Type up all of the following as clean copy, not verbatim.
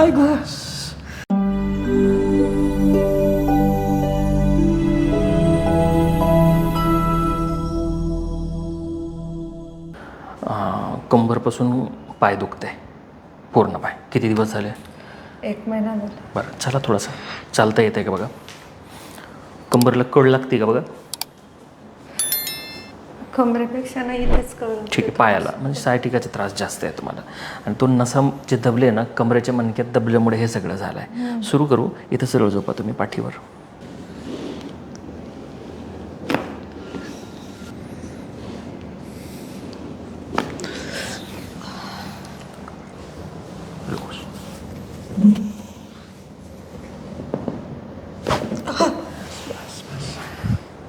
आई गो. कंबरपासून पाय दुखते पूर्ण पाय. किती दिवस झाले? 1 महिना झाला. बरं, चला थोडंसं चालता येते का बघा. कंबरला कळ लागते का बघा. कमरेपेक्षा नाही इथेच कळलं. ठीक आहे, पायाला म्हणजे सायटिकाचा त्रास जास्त आहे तुम्हाला. आणि तो नसा जे दबले ना कमरेच्या मणक्यात दबल्यामुळे हे सगळं झालं आहे. सुरू करू. इथं सरळ झोपा तुम्ही पाठीवर.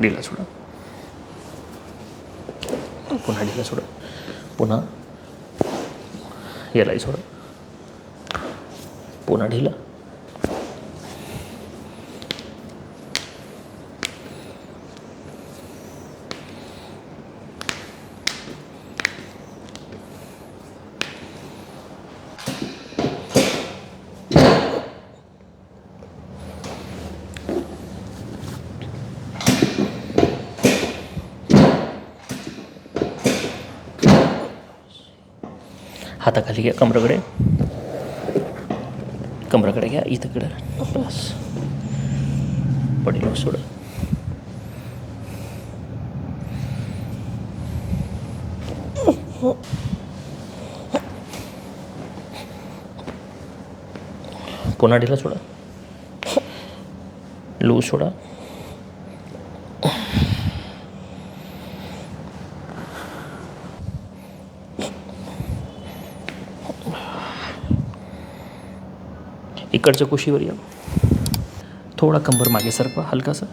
ढिला सोडा. पुन्हा ढिला सोडा. पुन्हा यालाही सोडा. पुन्हा ढिला. हाताखाली घ्या. कमराकडे घ्या. इथंकडे बस. पडलो सोडा. पुन्हा ढिला सोडा. लूज सोडा. इकडच्या कुशीवर या. थोडा कंबर मागे सरपा हलकासा.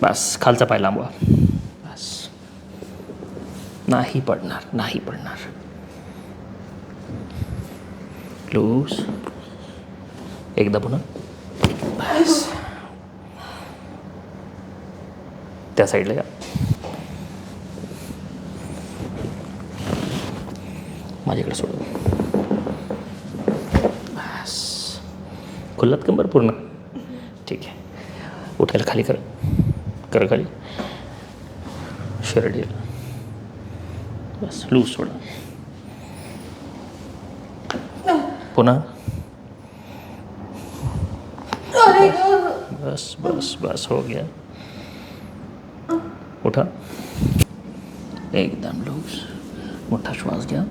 बस. खालचा पाय लांबवा. बस. नाही पडणार, नाही पडणार. लूज. एकदा पुन्हा. बस. त्या साईडला या. माझ्याकडे सोडू. खुल्लात कंबर पूर्ण. ठीक आहे. उठायला खाली कर खाली. शरीर येईल. बस. लूज सोडा. पुन्हा. बस बस बस. हो गया. उठा. एकदम लूज. मोठा श्वास घ्या.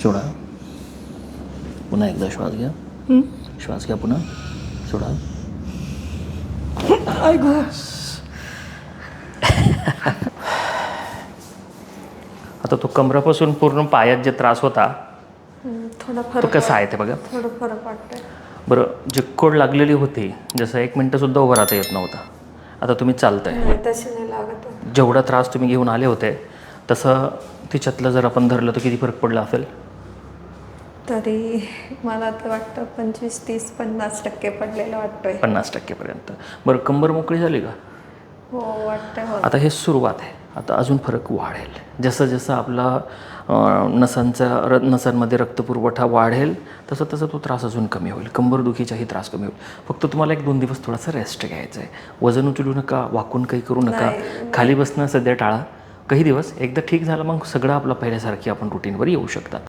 सोडा. पुन्हा एकदा श्वास घ्या. श्वास घ्या. पुन्हा सोडा. आई गो. आता तो कमरापासून पूर्ण पायात जे त्रास होता थोडा तो फरक. कसा आहे ते बघा. थोडं फरक वाटतंय. बरं, जे कोड लागलेली होती जसं 1 मिनटंसुद्धा उभं राहता येत नव्हता. आता तुम्ही चालताय. नाही तशी नाही लागत. जेवढा त्रास तुम्ही घेऊन आले होते तसं तिच्यातलं जर आपण धरलं तर किती फरक पडला असेल? तरी मला तर वाटतं 25, 30, 50% पडलेलं वाटतोय. 50%पर्यंत. बरं, कंबर मोकळी झाली का? हो वाटतंय. आता हे सुरुवात आहे. आता अजून फरक वाढेल. जसं जसं आपला नसांमध्ये रक्तपुरवठा वाढेल तसं तसं तो त्रास अजून कमी होईल. कंबरदुखीचाही त्रास कमी होईल. फक्त तुम्हाला 1-2 दिवस थोडासा रेस्ट घ्यायचा आहे. वजन उचलू नका. वाकून काही करू नका. खाली बसणं सध्या टाळा. काही दिवस. एकदा ठीक झालं मग सगळं आपलं पहिल्यासारखी आपण रुटीनवर येऊ शकतात.